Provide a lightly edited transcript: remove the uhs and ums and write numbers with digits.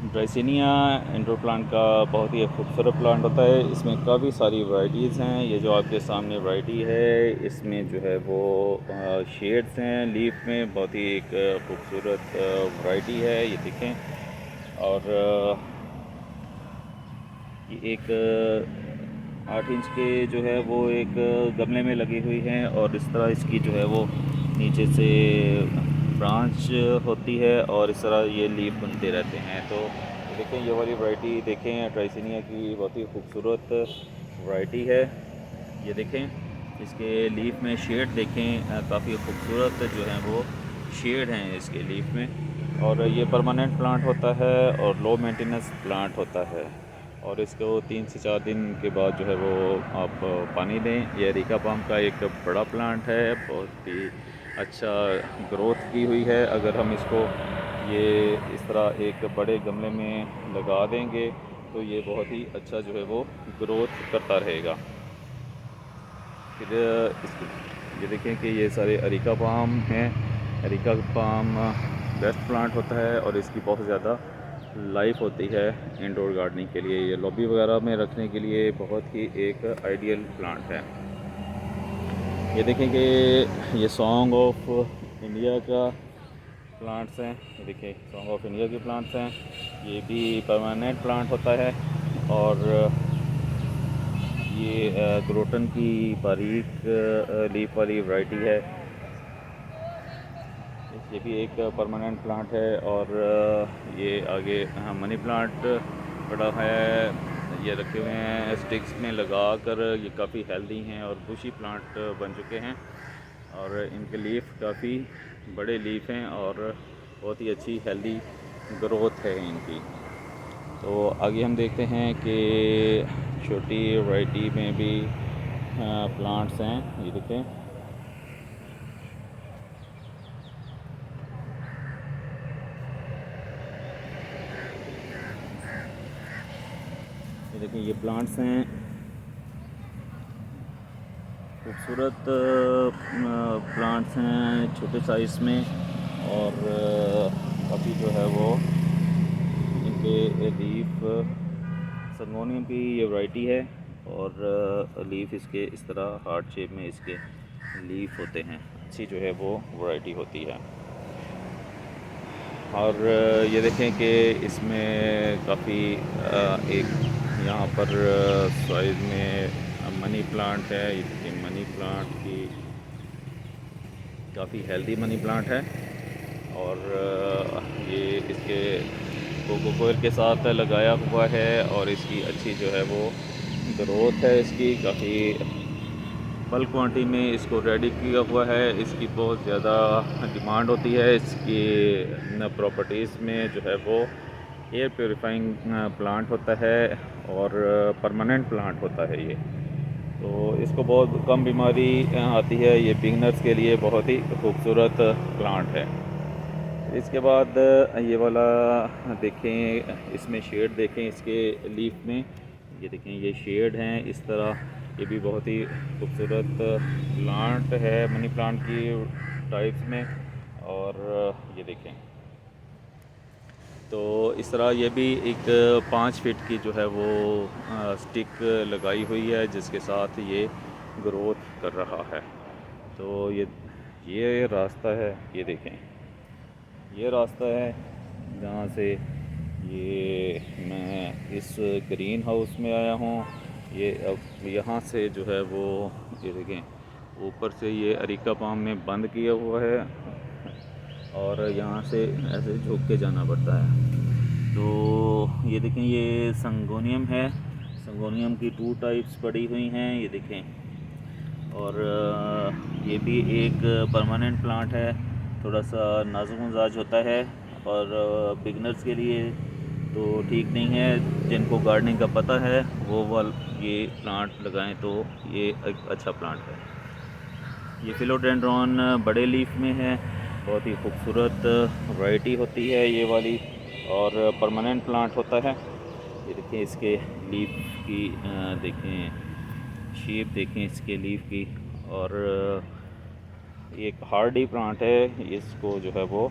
ड्राइसिनिया indoor plant का बहुत ही खूबसूरत प्लांट होता है। इसमें काफ़ी सारी वैरायटीज़ हैं। ये जो आपके सामने वैरायटी है, इसमें जो है वो शेड्स हैं लीफ में, बहुत ही एक खूबसूरत वैरायटी है। ये देखें। और ये एक 8 इंच के जो है वो एक गमले में लगी हुई हैं, और इस तरह इसकी जो है वो नीचे से ब्रांच होती है और इस तरह ये लीफ बनते रहते हैं। तो देखें, ये वाली वैरायटी देखें, ड्राइसिनिया की बहुत ही खूबसूरत वैरायटी है। ये देखें, इसके लीफ में शेड देखें, काफ़ी खूबसूरत जो है वो शेड हैं इसके लीफ में। और ये परमानेंट प्लांट होता है और लो मेंटेनेंस प्लांट होता है, और इसको 3 से 4 दिन के बाद जो है वो आप पानी दें। ये अरेका पाम का एक बड़ा प्लांट है, बहुत ही अच्छा ग्रोथ की हुई है। अगर हम इसको ये इस तरह एक बड़े गमले में लगा देंगे तो ये बहुत ही अच्छा जो है वो ग्रोथ करता रहेगा। फिर ये देखें कि ये सारे अरेका पाम हैं। अरेका पाम बेस्ट प्लांट होता है और इसकी बहुत ज़्यादा लाइफ होती है इंडोर गार्डनिंग के लिए। ये लॉबी वगैरह में रखने के लिए बहुत ही एक आइडियल प्लांट है। ये देखें कि ये सॉन्ग ऑफ इंडिया का प्लांट्स हैं। ये देखिए, सॉन्ग ऑफ इंडिया के प्लांट्स हैं। ये भी परमानेंट प्लांट होता है, और ये ग्रोटन की बारीक लीफ वाली वैरायटी है। ये भी एक परमानेंट प्लांट है। और ये आगे मनी प्लांट पड़ा है, ये रखे हुए हैं स्टिक्स में लगा कर। ये काफ़ी हेल्दी हैं और बुशी प्लांट बन चुके हैं, और इनके लीफ काफ़ी बड़े लीफ हैं और बहुत ही अच्छी हेल्दी ग्रोथ है इनकी। तो आगे हम देखते हैं कि छोटी वैरायटी में भी प्लांट्स हैं। ये देखें, ये प्लांट्स हैं खूबसूरत प्लांट्स हैं छोटे साइज़ में, और काफ़ी जो है वो इनके लीफ संगोनियम की ये वैरायटी है, और लीफ इसके इस तरह हार्ट शेप में इसके लीफ होते हैं। अच्छी जो है वो वैरायटी होती है। और ये देखें कि इसमें काफ़ी एक यहाँ पर साइज़ में मनी प्लांट है। ये मनी प्लांट की काफ़ी हेल्दी मनी प्लांट है, और ये इसके कोको कोयल के साथ लगाया हुआ है, और इसकी अच्छी जो है वो ग्रोथ है। इसकी काफ़ी बल्क क्वांटिटी में इसको रेडी किया हुआ है। इसकी बहुत ज़्यादा डिमांड होती है। इसकी प्रॉपर्टीज़ में जो है वो एयर प्योरीफाइंग प्लांट होता है और परमानेंट प्लांट होता है ये। तो इसको बहुत कम बीमारी आती है। ये बिगनर्स के लिए बहुत ही खूबसूरत प्लांट है। इसके बाद ये वाला देखें, इसमें शेड देखें इसके लीफ में। ये देखें, ये शेड हैं इस तरह। ये भी बहुत ही खूबसूरत प्लांट है मनी प्लांट की टाइप्स में। और ये देखें, तो इस तरह ये भी एक 5 फीट की जो है वो स्टिक लगाई हुई है, जिसके साथ ये ग्रोथ कर रहा है। तो ये रास्ता है। ये देखें, ये रास्ता है जहाँ से ये मैं इस ग्रीन हाउस में आया हूँ। ये अब यहाँ से जो है वो ये देखें, ऊपर से ये अरेका पाम में बंद किया हुआ है, और यहाँ से ऐसे झुक के जाना पड़ता है। तो ये देखें, ये संगोनियम है। संगोनियम की 2 टाइप्स पड़ी हुई हैं। ये देखें, और ये भी एक परमानेंट प्लांट है। थोड़ा सा नाजुक मिजाज होता है, और बिगनर्स के लिए तो ठीक नहीं है। जिनको गार्डनिंग का पता है वो ये प्लांट लगाएं, तो ये एक अच्छा प्लांट है। ये फिलोडेंड्रॉन बड़े लीफ में है। बहुत ही खूबसूरत वैरायटी होती है ये वाली, और परमानेंट प्लांट होता है। ये देखें, इसके लीफ की देखें शेप, देखें इसके लीफ की। और एक हार्डी प्लांट है। इसको जो है वो